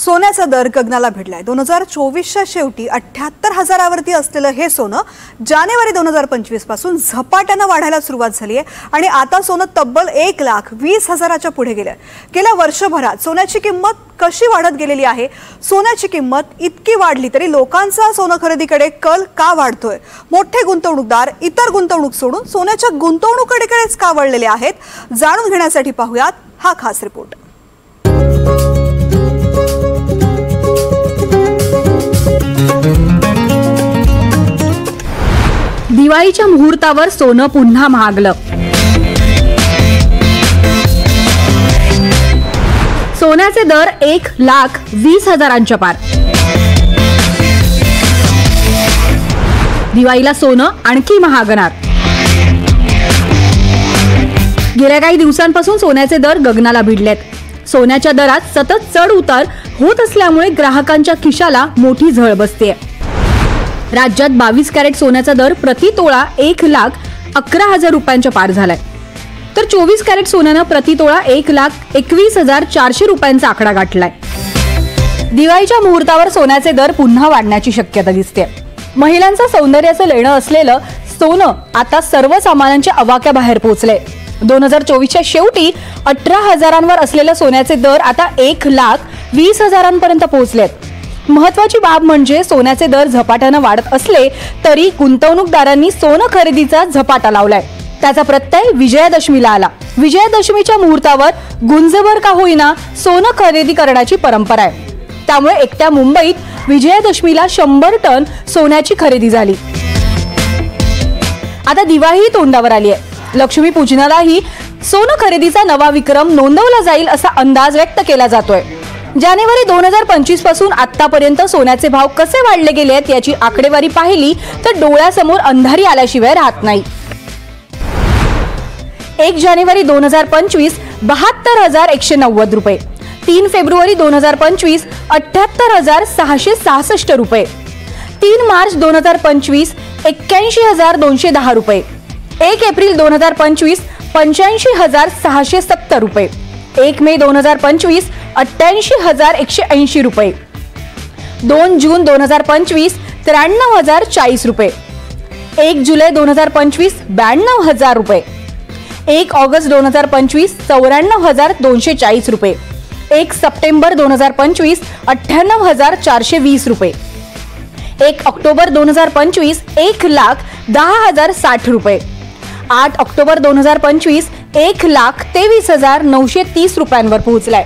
सोन्याचा दर गगनाला भिडलाय। 2024च्या शेवटी 78,000वरती असलेलं हे सोनं जानेवारी 2025 पासून झपाट्याने वाढायला सुरुवात झाली आहे आणि आता सोनं तब्बल 1,20,000च्या पुढे गेलंय। गेल्या वर्षभरात सोन्याची किंमत कशी वाढत गेलेली आहे? सोन्याची किंमत इतकी वाढली तरी लोकांचा सोनं खरेदीकडे कल का वाढतोय? मोठे गुंतवणूकदार इतर गुंतवणूक सोडून सोन्याच्या गुंतवणुकीकडेच का वळलेले आहेत? जाणून घेण्यासाठी पाहूयात हा खास रिपोर्ट। दिवाळीच्या मुहूर्तावर सोनं पुन्हा महागलं। सोन्याचे दर 1,20,000च्या पार। दिवाळीला सोनं आणखी महागणार। गेल्या काही दिवसांपासून सोन्याचे दर गगनाला भिडलेत। सोन्याच्या दरात सतत चढ उतार होत असल्यामुळे ग्राहकांच्या खिशाला मोठी झळ बसते। राज्यात 22 कॅरेट सोन्याचा दर प्रति तोळा 1,11,000 रुपयांच्या पार झालाय, तर 24 कॅरेट सोन्यानं प्रति तोळा 1,21,400 रुपयांचा आकडा गाठलाय। दिवाळीच्या मुहूर्तावर सोन्याचे दर पुन्हा वाढण्याची शक्यता दिसते। महिलांचं सौंदर्याचं लेणं असलेलं सोनं आता सर्वसामान्यांच्या आवाक्याबाहेर पोहोचले। 2024च्या शेवटी 18,000वर असलेले सोन्याचे दर आता 1,20,000पर्यंत पोहोचलेत। महत्वाची बाब म्हणजे सोन्याचे दर झपाट्याने वाढत असले तरी गुंतवणूकदारांनी सोनं खरेदीचा झपाटा लावलाय। त्याचा प्रत्यय विजयादशमीला आला। विजयादशमीच्या मुहूर्तावर गुंजभर का होईना सोनं खरेदी करण्याची परंपरा आहे, त्यामुळे एकट्या मुंबईत विजयादशमीला 100 टन सोन्याची खरेदी झाली। आता दिवाळी तोंडावर आली आहे। लक्ष्मी पूजनालाही सोनं खरेदीचा नवा विक्रम नोंदवला जाईल असा अंदाज व्यक्त केला जातोय। जानेवारी 2025 पासून आतापर्यंत सोन्याचे भाव कसे वाढले गेले आहेत याची आकडेवारी पाहिली तर डोळ्यासमोर अंधारी आल्याशिवाय राहत नाही। 1 जानेवारी 2025 72,190 रुपये, 3 फेब्रुवारी 2025 78,666 रुपये, 3 मार्च 2025 81,210 रुपये, 1 एप्रिल 2025 85,670 रुपये, 1 मे 2025 88,180 रुपये, 2 जून 2025 93,040 रुपये, 1 जुलै 2025 92,000 रुपये, 1 ऑगस्ट 2025 94,240 रुपये, 1 सप्टेंबर 2025 98,420 रुपये, 1 ऑक्टोबर 2025 1,10,060 रुपये, 8 ऑक्टोबर 2025 1,23,930 रुपयांवर पोहोचलाय।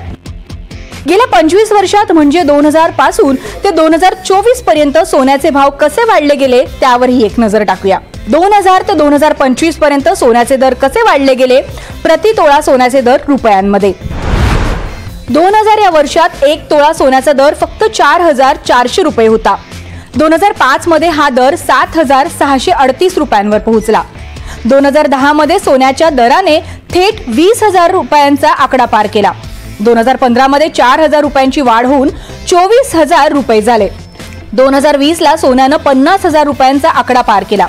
गेल्या 25 वर्षात म्हणजे 2000 पासून ते 2024 पर्यंत सोन्याचे भाव कसे वाढले गेले त्यावर ही एक नजर टाकूया। 2000 ते 2025 पर्यंत सोन्याचे दर कसे वाढले गेले? प्रति तोळा सोन्याचे दर रुपयांमध्ये। 2000 या वर्षात 1 तोळा सोन्याचा दर फक्त 4,400 रुपये होता। 2005 मध्ये हा दर 7,638 रुपयांवर पोहोचला। 2010 मध्ये सोन्याच्या दराने थेट 20,000 रुपयांचा आकडा पार केला। 2015 मध्ये 4,000 रुपयांची वाढ होऊन 24,000 रुपये झाले। 2020 ला सोन्यानं 50,000 रुपयांचा आकडा पार केला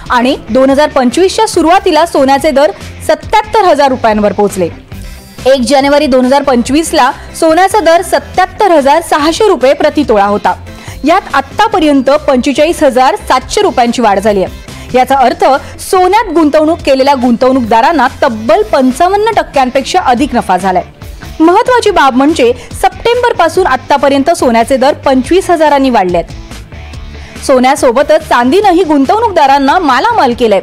आणि 2025च्या सुरुवातीला सोन्याचे दर 77,000 रुपयांवर पोहोचले। 1 जानेवारी 2025 ला सोन्याचा दर 77,600 रुपये प्रति तोळा होता। यात आतापर्यंत 45,700 रुपयांची वाढ झाली आहे। याचा अर्थ सोन्यात गुंतवणूक केलेल्या गुंतवणूकदारांना तब्बल 55% अधिक नफा झालाय। महत्वाची बाब म्हणजे सप्टेंबर पासून आतापर्यंत सोन्याचे दर 25,000 वाढलेत। सोन्यासोबतच चांदीनंही गुंतवणूकदारांना मालामाल केलंय।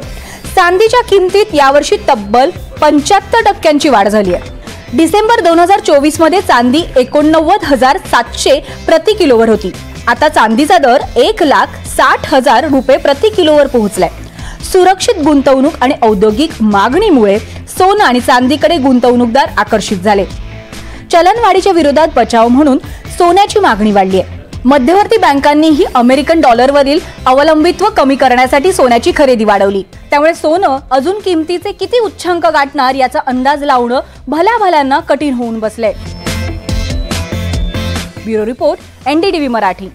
चांदीच्या किमतीत यावर्षी तब्बल 75% वाढ झाली आहे। डिसेंबर 2024 मध्ये चांदी 89,700 प्रति किलोवर होती। आता चांदीचा दर 1,60,000 रुपये प्रति किलोवर पोहोचलाय। सुरक्षित गुंतवणूक आणि औद्योगिक मागणीमुळे सोनं आणि चांदीकडे गुंतवणूकदार आकर्षित झाले। चलनवाढीच्या विरोधात बचाव म्हणून सोन्याची मागणी वाढली आहे। मध्यवर्ती बँकांनीही अमेरिकन डॉलरवरील अवलंबित्व कमी करण्यासाठी सोन्याची खरेदी वाढवली। त्यामुळे सोनं अजून किमतीचे किती उच्चांक गाठणार याचा अंदाज लावणं भल्याभल्यांना कठीण होऊन बसलंय। Bureau report, NDTV Marathi.